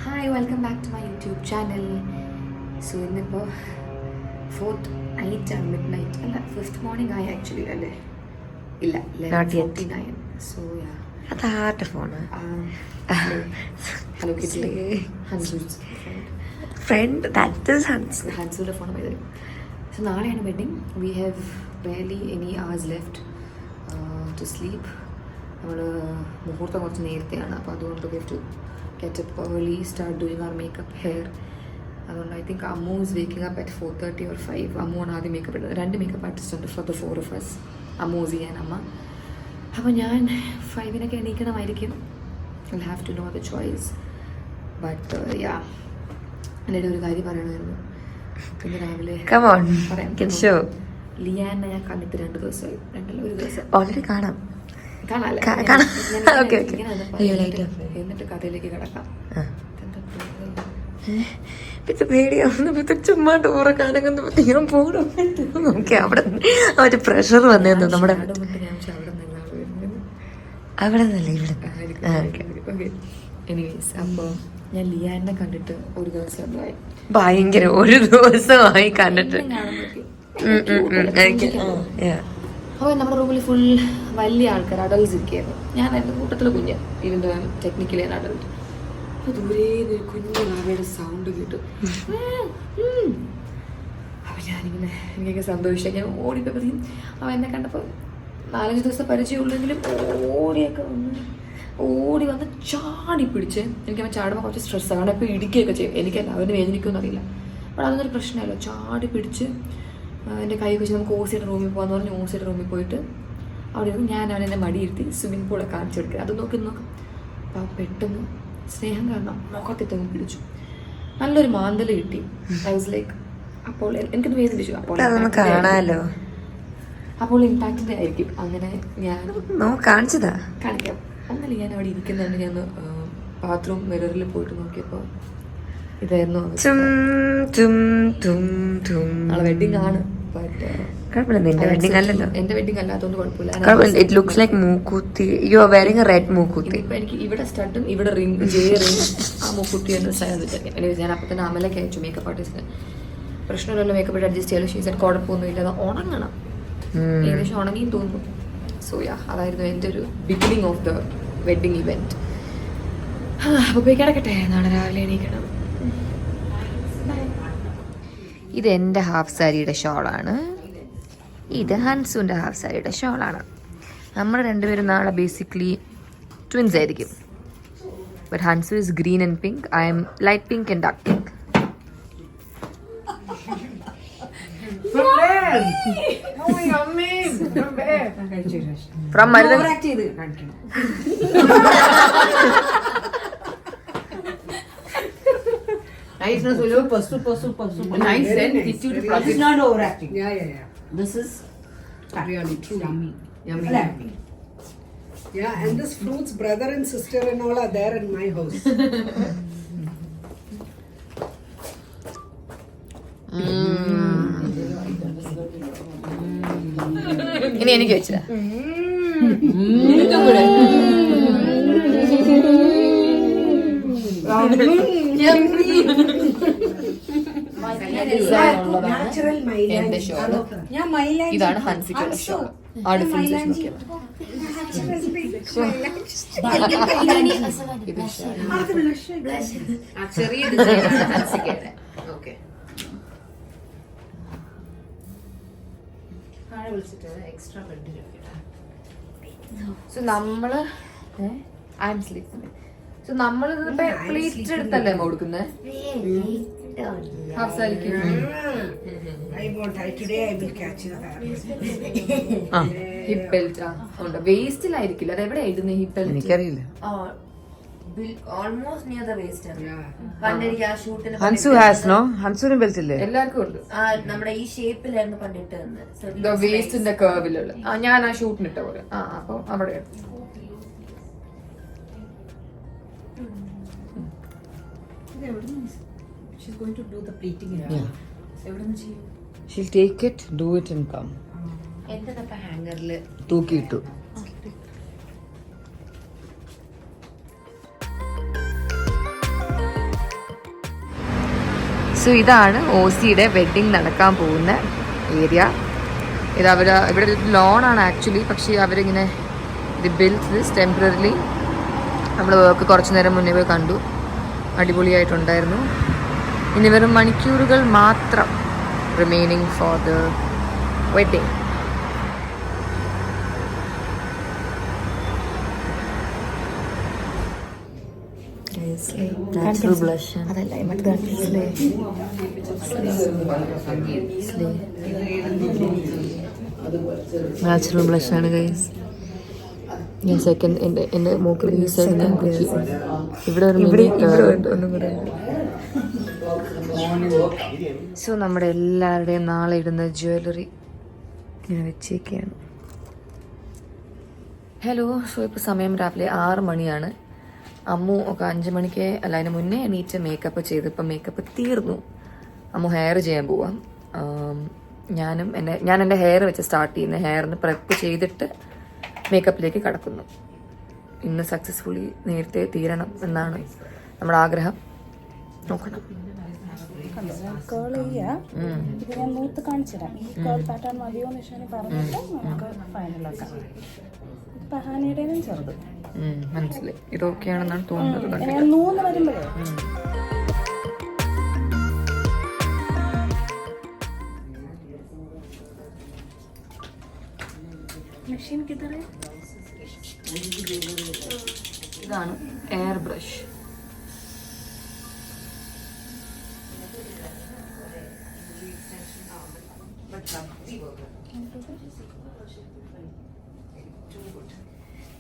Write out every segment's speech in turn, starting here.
Hi welcome back to my YouTube channel. So ഇന്നിപ്പോൾ 4th night ആണ്, mid night അല്ല 5th morning ആയി actually അല്ലേ? ഇല്ല 11:49. സോ യാ അതാരുടെ ഫോണ്? ഹലോ കിഡ്സ്, ഹൻസൂസ് ഫ്രണ്ട്, ദാറ്റ് ഈസ് ഹൻസ്. ഹൻസുവിൻ്റെ ഫോൺ പോയത്. സോ നാളെയാണ് wedding. We have barely any hours left to sleep. നമ്മൾ മുഹൂർത്തം കുറച്ച് നേരത്തെയാണ്, അപ്പോൾ അതുകൊണ്ട് we have to get up early, start doing our makeup, hair. അതുകൊണ്ട് I think Ammu is waking up at 4:30 or 5. അമ്മുവാണ് ആദ്യം മേക്കപ്പ് ഇടുന്നത്. 2 മേക്കപ്പ് ആർട്ടിസ്റ്റ് ഉണ്ട് for the 4 of us, Ammu, ചെയ്യാൻ അമ്മ. അപ്പോൾ ഞാൻ 5-നൊക്കെ എണീക്കണമായിരിക്കും. I'll have to know the choice. But yeah, എൻ്റെ ഒരു കാര്യം പറയണമായിരുന്നു. ഇന്ന് രാവിലെ പറയാം. ലിയാനെ ഞാൻ കണ്ടിട്ട് 2 ദിവസമായി. 1 ദിവസം ഓൾറെഡി കാണാം. എന്നിട്ട് കഥയിലേക്ക് കിടക്കാം. പേടിയാവുന്ന ചുമ്മാ ടൂറൊക്കാനൊക്കെ ഞാൻ പോകണം. നോക്കി അവിടെ അവര് പ്രഷർ വന്നു നമ്മുടെ അവിടെ നിന്നല്ല ഇവിടെ. എനിവേസ്, അപ്പോൾ ഞാൻ ലിയാനെ കണ്ടിട്ട് 1 ദിവസമായി. ഭയങ്കര 1 ദിവസമായി കണ്ടിട്ട്. അപ്പോൾ നമ്മുടെ റൂമിൽ ഫുൾ വലിയ ആൾക്കാർ, അഡൾട്ട്സ് ഇരിക്കുകയായിരുന്നു. ഞാൻ എൻ്റെ കൂട്ടത്തിൽ കുഞ്ഞ്, ഇതിൻ്റെ ടെക്നിക്കലി ഞാൻ അഡൾട്ട്. അപ്പോൾ ദൂരെ കുഞ്ഞു അവയുടെ സൗണ്ട് കേട്ടു. അപ്പോൾ ഞാനിങ്ങനെ എനിക്കൊക്കെ സന്തോഷിച്ചാൽ ഞാൻ ഓടിപ്പോയി. അവൻ എന്നെ കണ്ടപ്പോൾ 4-5 ദിവസം പരിചയമുള്ളെങ്കിലും ഓടി വന്ന് ചാടി പിടിച്ച്. എനിക്ക് അവൻ ചാടുമ്പോൾ കുറച്ച് സ്ട്രെസ്സാണ്. അവനെ ഇപ്പോൾ ഇടിക്കുകയൊക്കെ ചെയ്യും. എനിക്കല്ല, അവന് വേദനിക്കുമെന്ന് അറിയില്ല. അപ്പോൾ അതൊന്നൊരു പ്രശ്നമല്ലോ. ചാടി പിടിച്ച് എൻ്റെ കൈ വെച്ച് നമുക്ക് ഓസിയുടെ റൂമിൽ പോകാമെന്ന് പറഞ്ഞ് ഓസിയുടെ റൂമിൽ പോയിട്ട് അവിടെ ഇരുന്ന് ഞാൻ അവനെന്നെ മടിയിരുത്തി സ്വിമ്മിംഗ് പൂളൊക്കെ കാണിച്ചു കൊടുക്കുക. അത് നോക്കാം. അപ്പോൾ പെട്ടെന്ന് സ്നേഹം കാരണം മുഖത്തിട്ടങ്ങ് പിടിച്ചു. നല്ലൊരു മാന്തൽ കിട്ടി. ഐ വാസ് ലൈക്ക്, അപ്പോൾ എനിക്കത് വേദനിച്ചു. അപ്പോൾ ഇമ്പാക്റ്റിൻ്റെ ആയിരിക്കും. അങ്ങനെ ഞാൻ കാണിക്കാം. ഒന്നല്ല, ഞാൻ അവിടെ ഇരിക്കുന്നതാണ്. ഞാൻ ബാത്റൂം മിററിൽ പോയിട്ട് നോക്കിയപ്പോൾ ഇതായിരുന്നു ആളെ വെഡിങ് ആണ്. എന്റെ വെഡിങ് അല്ലാത്തതുകൊണ്ട് കുഴപ്പമില്ല. എനിക്ക് ഇവിടെ സ്റ്റഡും ഇവിടെ റിംഗ്, ജെ റിംഗ്, ആ മൂക്കുത്തി എന്ന് വെച്ചാൽ ഞാൻ അപ്പം തന്നെ അമലൊക്കെ അയച്ചു മേക്കപ്പ് ആർട്ടിസ്റ്റിന്. പ്രശ്നമില്ലല്ലോ, മേക്കപ്പ് ഇട്ട് അഡ്ജസ്റ്റ് ചെയ്യാലോ. ഷീസൺ കുഴപ്പമൊന്നുമില്ല, അത് ഉണങ്ങണം. ഏകദേശം ഉണങ്ങിയും തോന്നുന്നു. സോ യാ, അതായിരുന്നു എൻ്റെ ഒരു beginning of the wedding event. അപ്പോൾ പോയി കിടക്കട്ടെ, നാളെ രാവിലെ എണീക്കണം. ഇത് എൻ്റെ ഹാഫ് സാരിയുടെ ഷോളാണ്. ഇത് ഹൻസുവിൻ്റെ ഹാഫ് സാരിയുടെ ഷോളാണ്. നമ്മൾ രണ്ടുപേരും നാളെ ബേസിക്കലി ട്വിൻസ് ആയിരിക്കും. But Hansu is green and pink, I M light pink and dark pink. From Maruthan. Nice, no, super. Nice attitude. This is not overacting. Yeah. This is Really true. yummy. Yeah, and this fruits brother and sister and all are there in my house. ഇനി എനിക്ക് വെച്ചതാ. എന്റെ shawl ഇതാണ്. ഹൻസിക്കുള്ള shawl. ആ differentiation നോക്കിയാൽ ചെറിയ ഡിസൈനാണ് ഹൻസിക്കയുടെ. Okay, താഴെ വിളിച്ചിട്ട് എക്സ്ട്രാ ബെഡ്. സോ നമ്മള് ഐ എം സ്ലീപ്പിംഗ്. സോ നമ്മളിത് പ്ലേറ്റ് എടുത്തല്ലേ കൊടുക്കുന്നത് ഹാഫ് സാരിക്ക്. ഹിപ്പ് ബെൽറ്റ് ഉണ്ട്. വേസ്റ്റിലായിരിക്കില്ല, അത് എവിടെ ഇടുന്നത് ഹിപ്പ് ബെൽറ്റ്? എനിക്കറിയില്ല. ഓൾമോസ്റ്റ് നിയർ ദ വേസ്റ്റ് ആണ്. ഹൻസുവിന് ബെൽറ്റ് ഇല്ലേ? എല്ലാവർക്കും ഉണ്ട്. നമ്മുടെ ഈ ഷേപ്പിലായിരുന്നു പണ്ടിട്ട് വേസ്റ്റിന്റെ കർവിലുള്ള. ഞാൻ ആ ഷൂട്ടിനിട്ട പോലെ. അപ്പൊ അവിടെയാണ്. She's going to do the pleating. She'll take it, do it and come. എന്തെന്നപ്പ ഹാങ്ങറിൽ തൂക്കിയിട്ടു. സോ ഇതാണ് ഓസിയുടെ വെഡ്ഡിങ് നടക്കാൻ പോകുന്ന ഏരിയ. ഇത് ഇവിടെ ഒരു ലോണാണ് ആക്ച്വലി, പക്ഷേ അവരിങ്ങനെ ഇത് ബിൽഡ് ദിസ് ടെമ്പററിലി. നമ്മൾ വർക്ക് കുറച്ച് നേരം മുന്നേ പോയി കണ്ടു, അടിപൊളിയായിട്ടുണ്ടായിരുന്നു. ഇനി വെറും മണിക്കൂറുകൾ മാത്രം remaining for the wedding. Natural blush അതല്ല നാച്ചുറൽ ബ്ലഷ് ആണ് ഗൈസ്. ഞാൻ സെക്കൻഡ് എൻ്റെ മൂക്കിൽ ഈ സൈഡ് ഞാൻ ഇവിടെ ഒന്നും കൂടെ. സോ നമ്മുടെ എല്ലാവരുടെയും നാളെ ഇടുന്ന ജ്വല്ലറി ഇങ്ങനെ വെച്ചേക്കാണ്. ഹലോ. സോ ഇപ്പോൾ സമയം രാവിലെ 6 മണിയാണ്. അമ്മു ഒക്കെ 5 മണിക്ക് അല്ല അതിന് മുന്നേ എണീറ്റ് മേക്കപ്പ് ചെയ്ത് ഇപ്പം മേക്കപ്പ് തീർന്നു. അമ്മു ഹെയർ ചെയ്യാൻ പോവാം. ഞാൻ എൻ്റെ ഹെയർ വെച്ച് സ്റ്റാർട്ട് ചെയ്യുന്ന ഹെയറിന് പ്രെപ്പ് ചെയ്തിട്ട് മേക്കപ്പിലേക്ക് കടക്കുന്നു. ഇന്ന് സക്സസ്ഫുള്ളി നേരത്തെ തീരണം എന്നാണ് നമ്മുടെ ആഗ്രഹം. നോക്കണം. കേൾ ചെയ്യാം. ഇത് ഞാൻ മൂത്ത് കാണിച്ചിടാം. ഈ കേൾ പാറ്റേൺ മതിയോ എന്ന് വെച്ചാൽ പറഞ്ഞിട്ട് നമുക്ക് ഫൈനലാക്കാം. പഹാനയുടേതും ചെറുത് മനസ്സിലായി. ഇതൊക്കെയാണെന്നാണ് തോന്നുന്നത്. 3 വരുമ്പോഴേ മെഷീൻ കിതറേ. ഇതാണ് എയർ ബ്രഷ്.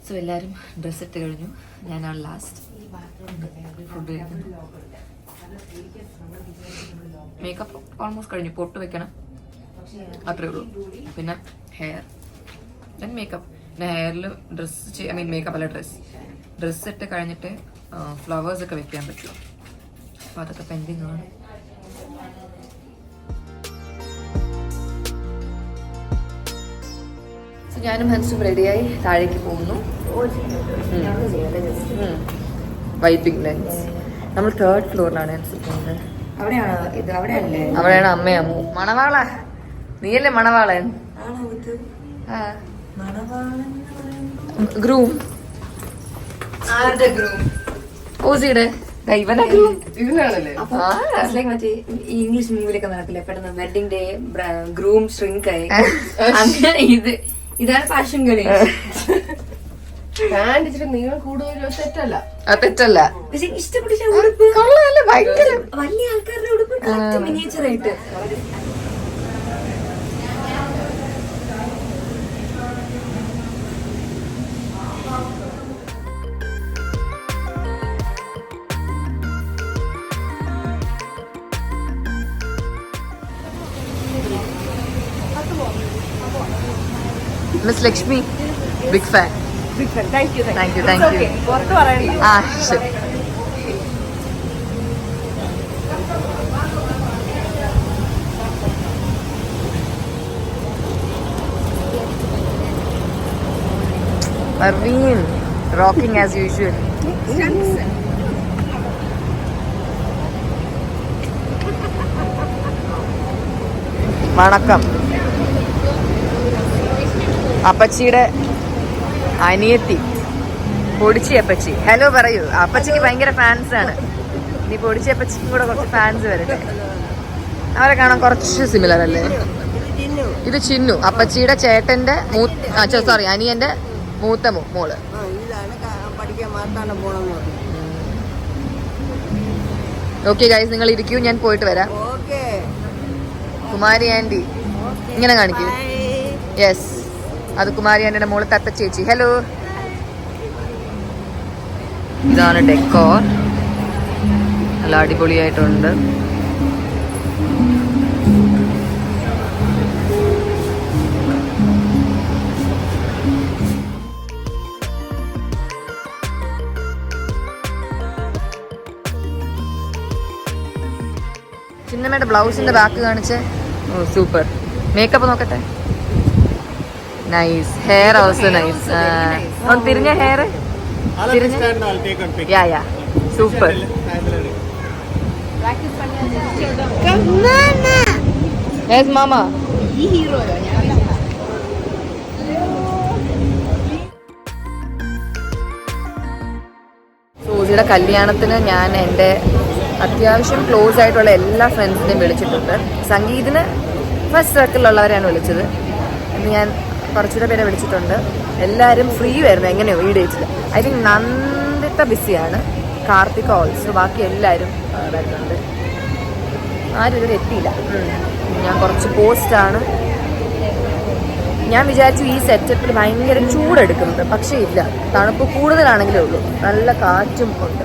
സോ എല്ലാവരും ഡ്രസ്സ് ഇട്ട് കഴിഞ്ഞു. ഞാനാണ് ലാസ്റ്റ്. ഫുഡ് കഴിക്കുന്നു. മേക്കപ്പ് ഓൾമോസ്റ്റ് കഴിഞ്ഞു. പൊട്ട് വെക്കണം, അത്രേ ഉള്ളൂ. പിന്നെ ഹെയർ, ദെൻ മേക്കപ്പ്. പിന്നെ ഹെയറിൽ മേക്കപ്പ് അല്ല ഡ്രസ്സ് ഇട്ട് കഴിഞ്ഞിട്ട് ഫ്ലവേഴ്സ് ഒക്കെ വെക്കാൻ പറ്റും. അപ്പോൾ അതൊക്കെ പെൻഡിങ് ആണ്. ഞാനും ഹൻസും റെഡിയായി താഴേക്ക് പോകുന്നു. Wiping lens. നമ്മൾ 3rd ഫ്ലോറിലാണ് ഹൻസ് പോകുന്നത്. അവിടെയാണ് അമ്മയും അമ്മു. മണവാള നീയല്ലേ മണവാളൻ? ഗ്രൂം. ഓസിയുടെ ഇംഗ്ലീഷ് മൂവിലൊക്കെ നടക്കില്ലേ, പെട്ടെന്ന് വെഡിങ് ഡേ ഗ്രൂം ഷ്രിങ്ക് ആയി. അങ്ങനെ ഇതാണ് ഫാഷൻ കളി. നിങ്ങൾ കൂടുതൽ തെറ്റല്ല. പക്ഷെ ഇഷ്ടപ്പെട്ട ഉടുപ്പ് വലിയ ആൾക്കാരുടെ ഉടുപ്പ് മിനിയേച്ചർ ആയിട്ട്. Miss Lakshmi, big fan. Thank you. ആ ശരി. Arveen, rocking as usual. വണക്കം. അപ്പച്ചിയുടെ അനിയത്തി പൊടിച്ചി അപ്പച്ചി. ഹലോ പറയൂ. അപ്പച്ചിക്ക് ഭയങ്കര ഫാൻസ് ആണ്. ഇനി പൊടിച്ചി അപ്പച്ചിക്കും കൂടെ കുറച്ച് ഫാൻസ് വരട്ടെ. അവരെ കാണാൻ കുറച്ച് സിമിലർ അല്ലേ? ഇത് ചിന്നു, അപ്പച്ചിയുടെ ചേട്ടന്റെ അനിയന്റെ മൂത്ത മോള്. ഓക്കെ ഗൈസ്, നിങ്ങൾ ഇരിക്കൂ, ഞാൻ പോയിട്ട് വരാം. കുമാരി ആന്റി ഇങ്ങനെ കാണിക്കൂ. യെസ്, അത് കുമാരി ആന്റിയുടെ മോള് തത്ത ചേച്ചി. ഹലോ. ഇതാണ് ഡെക്കോർ. നല്ല അടിപൊളിയായിട്ടുണ്ട്. ചിന്നമ്മയുടെ ബ്ലൗസിന്റെ ബാക്ക് കാണിച്ചേ. ഓ സൂപ്പർ. മേക്കപ്പ് നോക്കട്ടെ. നൈസ്. Hair also nice. തിരിഞ്ഞ ഹെയർ. യാ സൂപ്പർ. Yes, Mama. സൂസിയുടെ കല്യാണത്തിന് ഞാൻ എൻ്റെ അത്യാവശ്യം ക്ലോസ് ആയിട്ടുള്ള എല്ലാ ഫ്രണ്ട്സിനെയും വിളിച്ചിട്ടുണ്ട്. സംഗീതിന് ഫസ്റ്റ് സർക്കിളിലുള്ളവരെയാണ് വിളിച്ചത്. ഇന്ന് ഞാൻ കുറച്ചുകൂടെ പേരെ വിളിച്ചിട്ടുണ്ട്. എല്ലാവരും ഫ്രീ വരുന്നു എങ്ങനെയോ ഈ ഡേറ്റിൽ. ഐ തിങ്ക് നന്ദിത്ത ബിസിയാണ്, കാർത്തിക ഓൾസോ, ബാക്കി എല്ലാവരും വരുന്നുണ്ട്. ആരും ഇതുവരെ എത്തിയില്ല. ഞാൻ കുറച്ച് പോസ്റ്റാണ്. ഞാൻ വിചാരിച്ചു ഈ സെറ്റപ്പിൽ ഭയങ്കര ചൂടെടുക്കുന്നത്, പക്ഷേ ഇല്ല, തണുപ്പ് കൂടുതലാണെങ്കിലേ ഉള്ളൂ, നല്ല കാറ്റും ഉണ്ട്.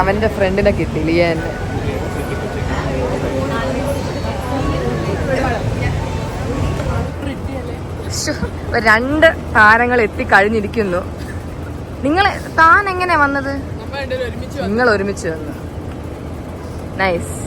അവൻ്റെ ഫ്രണ്ടിനെ കിട്ടി, ലിയനെ. രണ്ട് താരങ്ങൾ എത്തിക്കഴിഞ്ഞിരിക്കുന്നു. താൻ എങ്ങനെ വന്നത്? നിങ്ങൾ ഒരുമിച്ച് വന്നു. നൈസ്.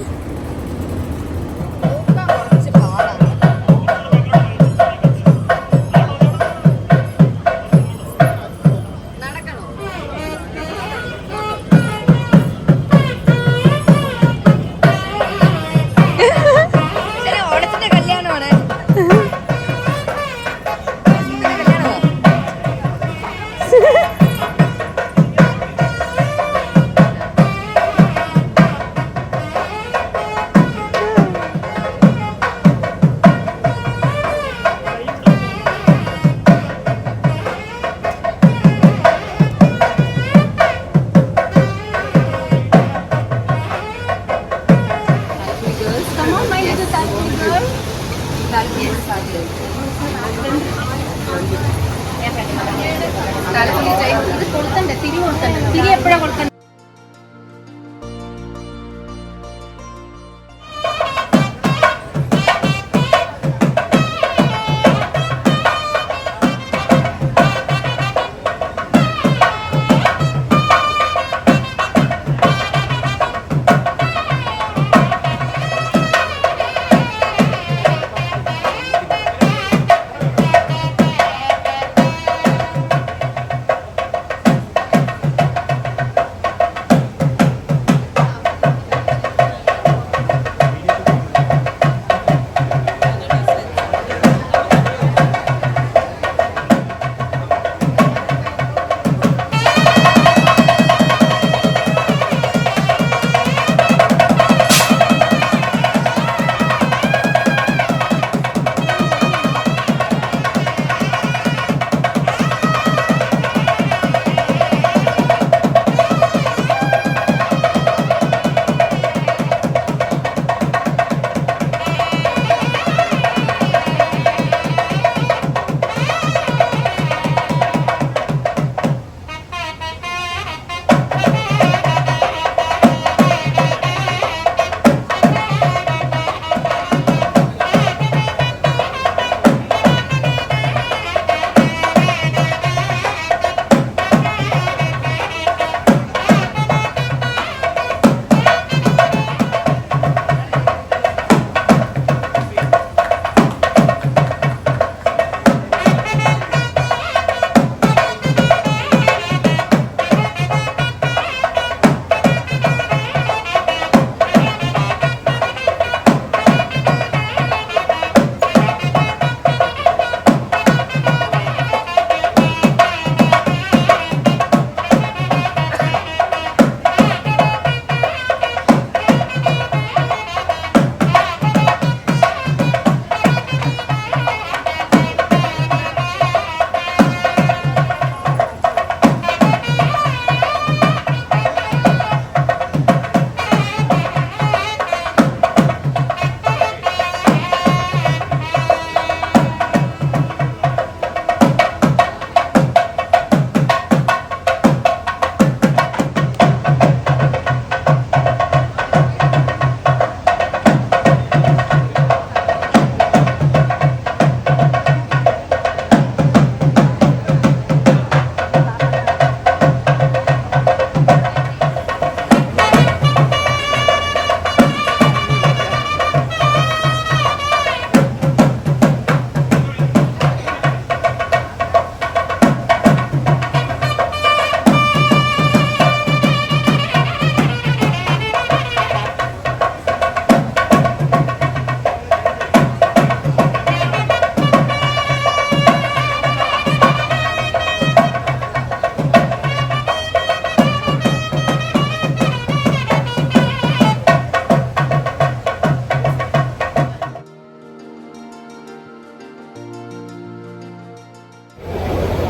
തിരി എപ്പോഴാ കൊടുക്കണ്ട?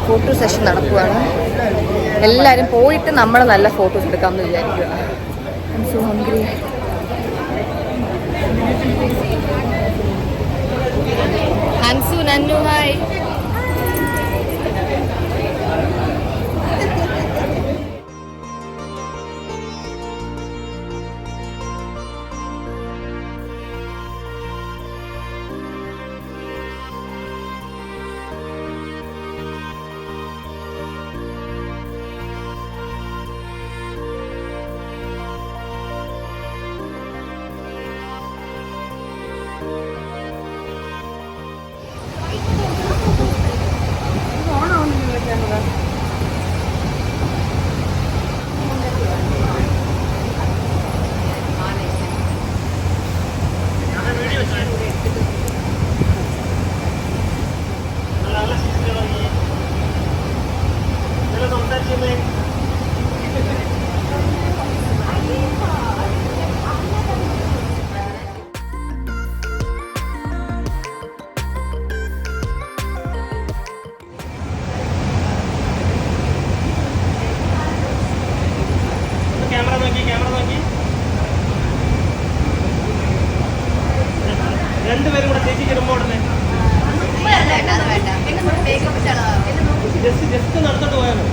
ഫോട്ടോ സെഷൻ നടക്കുകയാണ്. എല്ലാവരും പോയിട്ട് നമ്മൾ നല്ല ഫോട്ടോസ് എടുക്കാമെന്ന് വിചാരിക്കുക. So hungry. ഹൻസു നന്നു ഹായ്. രണ്ടുപേരും കൂടെ ചേച്ചിക്ക് ഇടുമ്പോൾ ജസ്റ്റ് നടത്തോട്ട് പോയാൽ മതി.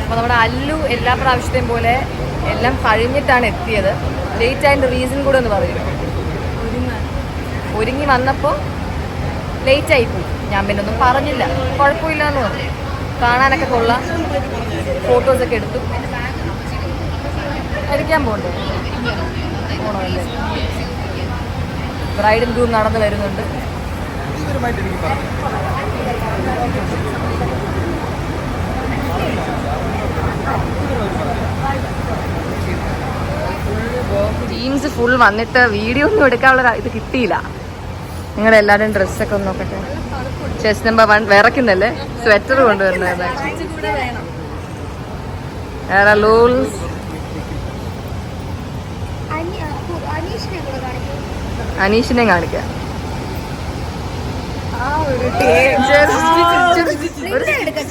അപ്പോൾ നമ്മുടെ അല്ലു എല്ലാ പ്രാവശ്യത്തെയും പോലെ എല്ലാം കഴിഞ്ഞിട്ടാണ് എത്തിയത്. ലേറ്റ് ആയതിൻ്റെ റീസൺ കൂടെ ഒന്ന് പറയും. ഒരുങ്ങി വന്നപ്പോൾ ലേറ്റ് ആയിപ്പോയി. ഞാൻ പിന്നെ ഒന്നും പറഞ്ഞില്ല, കുഴപ്പമില്ല എന്ന് പറഞ്ഞു. കാണാനൊക്കെ കൊള്ളാം, ഫോട്ടോസൊക്കെ എടുത്തു. കഴിക്കാൻ പോകണ്ടേ? പോകണമല്ലേ? ബ്രൈഡും ഗ്രൂം നടന്നു വരുന്നുണ്ട്. ടീംസ് ഫുൾ വന്നിട്ട് വീഡിയോ ഒന്നും എടുക്കാനുള്ള ഇത് കിട്ടിയില്ല. നിങ്ങളുടെ എല്ലാവരുടെയും ഡ്രസ്സൊക്കെ ഒന്ന് നോക്കട്ടെ. Chess number 1 വിറയ്ക്കുന്നല്ലേ? സ്വെറ്റർ കൊണ്ടുവരുന്നത്. ലൂൾസ് അനീഷിനെ കാണിക്കാം.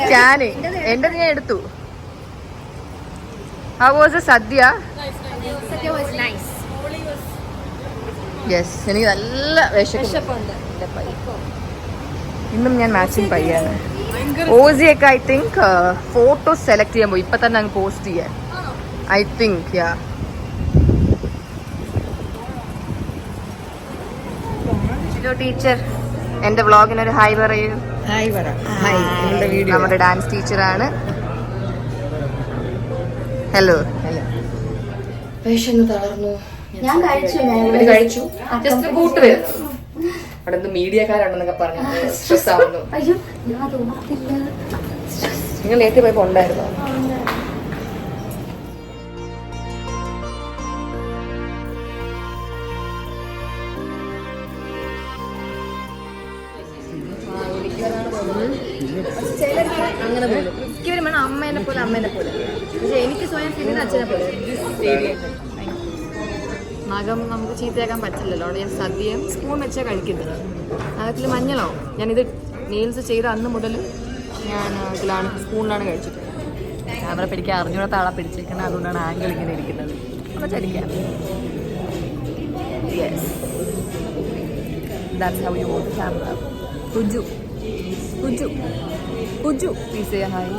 സ്കാന് എന്റെ ഞാൻ എടുത്തു. How was the sadya? Yes, എനിക്ക് നല്ല വിശപ്പുണ്ട്. ഇന്നും ഞാൻ മാച്ചിങ് പയ്യാണ്. ഓസിയൊക്കെ ഐ തിങ്ക് ഫോട്ടോസ് സെലക്ട് ചെയ്യാൻ പോയി. ഇപ്പൊ തന്നെ അങ്ങ് പോസ്റ്റ് ചെയ്യാൻ ഐ തിങ്ക്. യാ, ടീച്ചർ എന്റെ വ്ളോഗിനൊരു ഹായ് പറയൂ. നമ്മുടെ ഡാൻസ് ടീച്ചറാണ്. ഹലോ. വിശന്ന് തളർന്നു. ഞാൻ കഴിച്ചു. ജസ്റ്റ് കൂട്ട് വരുന്നു. അവിടെ നിന്ന് മീഡിയക്കാരുണ്ടെന്നൊക്കെ പറഞ്ഞു സ്ട്രെസ് ആവുന്നു. നിങ്ങൾ നേരത്തെ പോയപ്പോ ഉണ്ടായിരുന്നോ? അങ്ങനെ പോലും മിക്കവരും വേണം അമ്മേനെ പോലെ. പക്ഷെ എനിക്ക് സ്വയം ഫീലിന് അച്ഛനെ പോലെ. നഖം നമുക്ക് ചീത്തയാക്കാൻ പറ്റില്ലല്ലോ. അവിടെ ഞാൻ സദ്യയും സ്പൂൺ വെച്ചാൽ കഴിക്കുന്നത്. നഖത്തിൽ മഞ്ഞളോ? ഞാനിത് നെയിൽസ് ചെയ്ത അന്ന് മുതൽ ഞാൻ സ്പൂണിലാണ് കഴിച്ചിട്ടുള്ളത്. ക്യാമറ പിടിക്കാൻ അറിഞ്ഞൂടെ താളെ പിടിച്ചിരിക്കുന്നത്. അതുകൊണ്ടാണ് ആംഗിൾ ഇങ്ങനെ ഇരിക്കുന്നത്. അപ്പോൾ ചലിക്കാം. Yes, that's how you want camera. Kuju please say hi.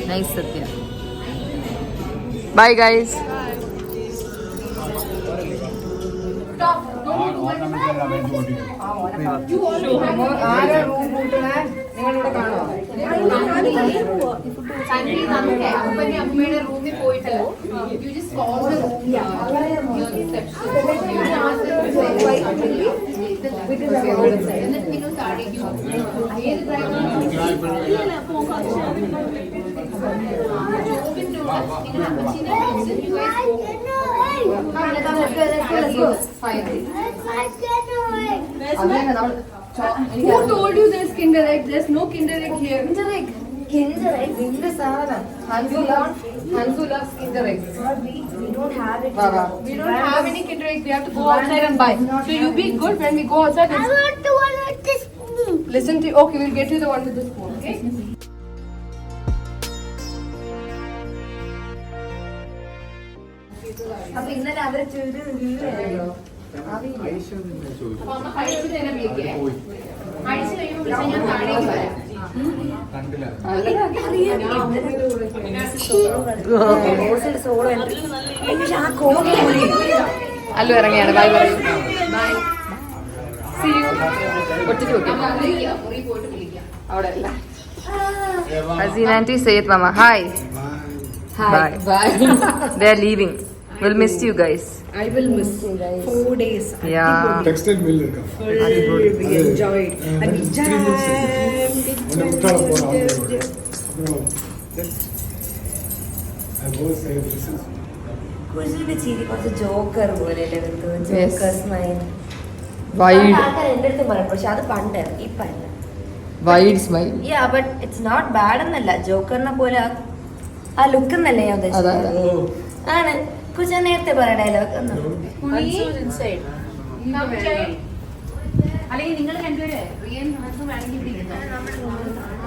Nice Satya. Bye guys. അമ്മയുടെ റൂമിൽ പോയിട്ടല്ലോ. എന്നിട്ട് നിങ്ങൾ താഴേക്ക് Who told you there's Kinder Egg? There's no Kinder Egg here. Kinder egg, ഇതിന്റെ സാധനം. Hansu loves Kinder egg. We don't have any Kinder Egg. We have to go outside and buy. So you be good when we go outside. I want the one with the spoon. Listen to. Okay, we'll get you the one with the spoon. Okay. അപ്പൊ ഇന്നലെ അവരെ ചെയ്ത് വീഴല്ലോ. Allu ഇറങ്ങിയാണ്. By പറയൂ. ഒറ്റയ്ക്ക് അവിടെ അല്ല. Haseena aunty Sayyid മാമ hi. Bye. They are leaving. We'll miss you guys. I will miss 4 days. Yeah. Textile mill We enjoyed. And we jammed. കുറച്ച് ജോക്കർ പോലെ ജോക്കർ സ്മൈൽ Wide. എന്റെ അടുത്ത് പറയും, പക്ഷെ അത് പണ്ട് ഇപ്പൊ അല്ല. Wide smile. Yeah, but it's not bad എന്നല്ല, ജോക്കറിനെ പോലെ ആ ലുക്ക് എന്നല്ലേ ഞാൻ ഉദ്ദേശിച്ചത്. ആണ് കുറിച്ച് ഞാൻ നേരത്തെ പറയാം ഡയലോഗ്.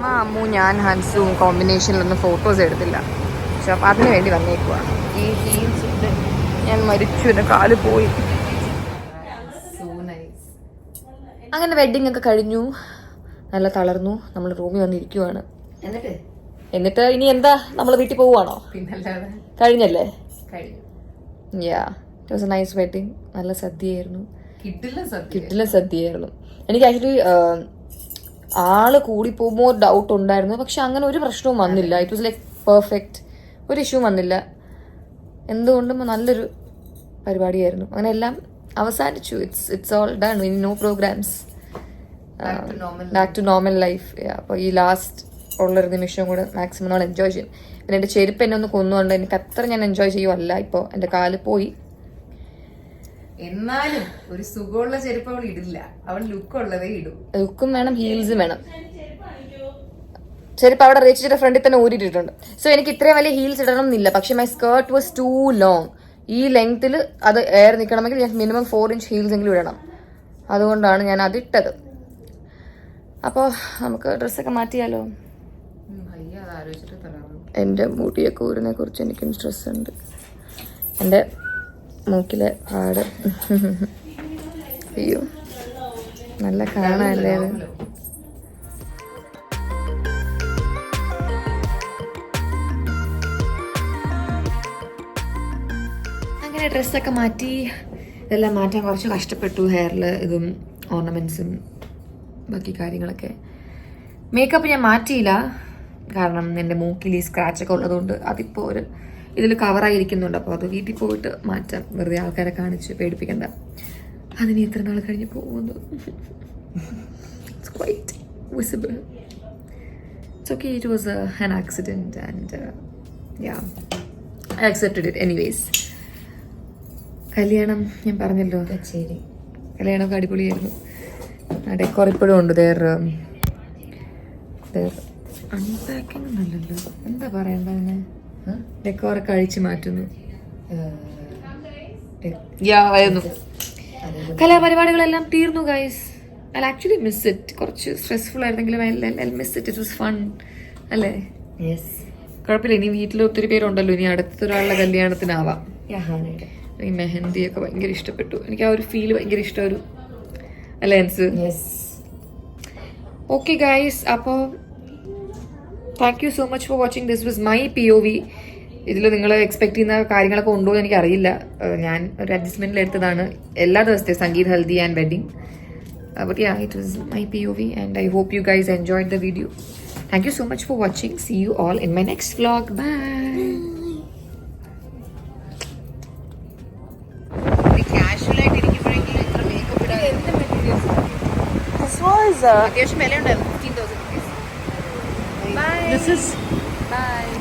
അമ്മു ഞാൻ ഹൻസും കോമ്പിനേഷനിലൊന്നും ഫോട്ടോസ് എടുത്തില്ല, പക്ഷെ അപ്പം അതിന് വേണ്ടി വന്നേക്കുവാണ്. ഈ ഹീൽസ് ഇട്ട് ഞാൻ മരിച്ചു, എൻ്റെ കാല് പോയി. അങ്ങനെ വെഡിങ് ഒക്കെ കഴിഞ്ഞു, നല്ല തളർന്നു. നമ്മൾ റൂമിൽ വന്നിരിക്കുവാണ്. എന്നിട്ട് ഇനി എന്താ, നമ്മൾ വീട്ടിൽ പോവുകയാണോ? കഴിഞ്ഞല്ലേ? Ya, it was a nice wedding. നല്ല സദ്യയായിരുന്നു, കിട്ടില്ല സദ്യയായിരുന്നു. എനിക്ക് ആക്ച്വലി ആള് കൂടി പോകുമ്പോൾ ഒരു ഡൗട്ട് ഉണ്ടായിരുന്നു, പക്ഷെ അങ്ങനെ ഒരു പ്രശ്നവും വന്നില്ല. ഇറ്റ് വാസ് ലൈക്ക് പെർഫെക്റ്റ്, ഒരു ഇഷ്യൂ വന്നില്ല. എന്തുകൊണ്ടും നല്ലൊരു പരിപാടിയായിരുന്നു. അങ്ങനെ എല്ലാം അവസാനിച്ചു. It's all done. ഇനി no programs, back to normal life. അപ്പോൾ ഈ ലാസ്റ്റ് ഉള്ളൊരു നിമിഷം കൂടെ മാക്സിമം നമ്മൾ എൻജോയ് ചെയ്യും. പിന്നെ എൻ്റെ ചെരുപ്പ് എന്നെ ഒന്ന് കൊന്നുകൊണ്ട് എനിക്ക് അത്ര ഞാൻ എൻജോയ് ചെയ്യുമല്ല. ഇപ്പോൾ എൻ്റെ കാല് പോയി. എന്നാലും ഒരു സുഖമുള്ള ചെരുപ്പ് അവൾ ഇടില്ല, അവൾ ലുക്ക് ഉള്ളതേ ഇടും. ലുക്കും വേണം, ഹീൽസും വേണം. ചെരുപ്പ് അവിടെ റേച്ചിയുടെ ഫ്രണ്ടിൽ തന്നെ ഊരിയിട്ടുണ്ട്. സോ എനിക്ക് ഇത്രയും വലിയ ഹീൽസ് ഇടണം എന്നില്ല, പക്ഷെ my skirt was two long. ഈ ലെങ്ത്തിൽ അത് എയർ നിൽക്കണമെങ്കിൽ ഞാൻ മിനിമം 4 inch ഹീൽസ് എങ്കിലും ഇടണം. അതുകൊണ്ടാണ് ഞാൻ അതിട്ടത്. അപ്പോൾ നമുക്ക് ഡ്രസ്സൊക്കെ മാറ്റിയാലോ? എൻ്റെ മുടിയൊക്കെ ഊരിനെ കുറിച്ച് എനിക്കും സ്ട്രെസ് ഉണ്ട്. എൻ്റെ മൂക്കിലെ പാട്, അയ്യോ നല്ല കാണാനല്ലേ അത്. അങ്ങനെ ഡ്രസ്സൊക്കെ മാറ്റി. ഇതെല്ലാം മാറ്റാൻ കുറച്ച് കഷ്ടപ്പെട്ടു. ഹെയറിൽ ഇതും ഓർണമെൻറ്റ്സും ബാക്കി കാര്യങ്ങളൊക്കെ. മേക്കപ്പ് ഞാൻ മാറ്റിയില്ല, കാരണം എൻ്റെ മൂക്കിൽ ഈ സ്ക്രാച്ചൊക്കെ ഉള്ളതുകൊണ്ട് അതിപ്പോൾ ഒരു ഇതിൽ കവറായിരിക്കുന്നുണ്ട്. അപ്പോൾ അത് വീട്ടിൽ പോയിട്ട് മാറ്റാം, വെറുതെ ആൾക്കാരെ കാണിച്ച് പേടിപ്പിക്കണ്ട. അതിന് എത്ര നാൾ കഴിഞ്ഞ് പോകുന്നു. It's quite visible. It's okay, it was an accident and yeah I accepted it anyways. കല്യാണം ഞാൻ പറഞ്ഞല്ലോ, ശരി, കല്യാണമൊക്കെ അടിപൊളിയായിരുന്നു. ഡെക്കോർ ഇപ്പോഴും ഉണ്ട്. ദേർ അൺപാക്കിംഗ് ഒന്നുമല്ലല്ലോ, എന്താ പറയണ്ടതിന്, ഡെക്കോറൊക്കെ അഴിച്ചു മാറ്റുന്നു. ആയിരുന്നു. കലാപരിപാടികളെല്ലാം തീർന്നു guys. I actually miss it. കുറച്ച് സ്ട്രെസ്ഫുൾ ആയിരുന്നെങ്കിലും I miss it. It was fun അല്ലേ? യെസ്, കുഴപ്പമില്ല. ഇനി വീട്ടിൽ ഒത്തിരി പേരുണ്ടല്ലോ, ഇനി അടുത്തൊരാളുടെ കല്യാണത്തിനാവാം. ഈ മെഹന്തിയൊക്കെ ഭയങ്കര ഇഷ്ടപ്പെട്ടു എനിക്ക്. ആ ഒരു ഫീൽ ഭയങ്കര ഇഷ്ടം, ഒരു അലയൻസ്. ഓക്കെ ഗൈസ്, അപ്പോൾ thank you so much for watching. This was my POV. ഇതിൽ നിങ്ങൾ എക്സ്പെക്ട് ചെയ്യുന്ന കാര്യങ്ങളൊക്കെ ഉണ്ടോ എന്ന് എനിക്കറിയില്ല. ഞാൻ ഒരു അഡ്ജസ്റ്റ്മെൻറ്റിൽ എടുത്തതാണ് എല്ലാ ദിവസത്തെയും sangeet, haldi and wedding. But ya, it was my POV and I hope you guys enjoyed the video. Thank you so much for watching. See you all in my next vlog. Bye. കാഷ്വലായിട്ട് ഇരിക്കുമ്പോഴെങ്കിലും ഇത്ര മേക്കപ്പ് ഇടാൻ അത്യാവശ്യം വില ഉണ്ടായിരുന്നു. 15,000 rupees. Bye. This is Bye.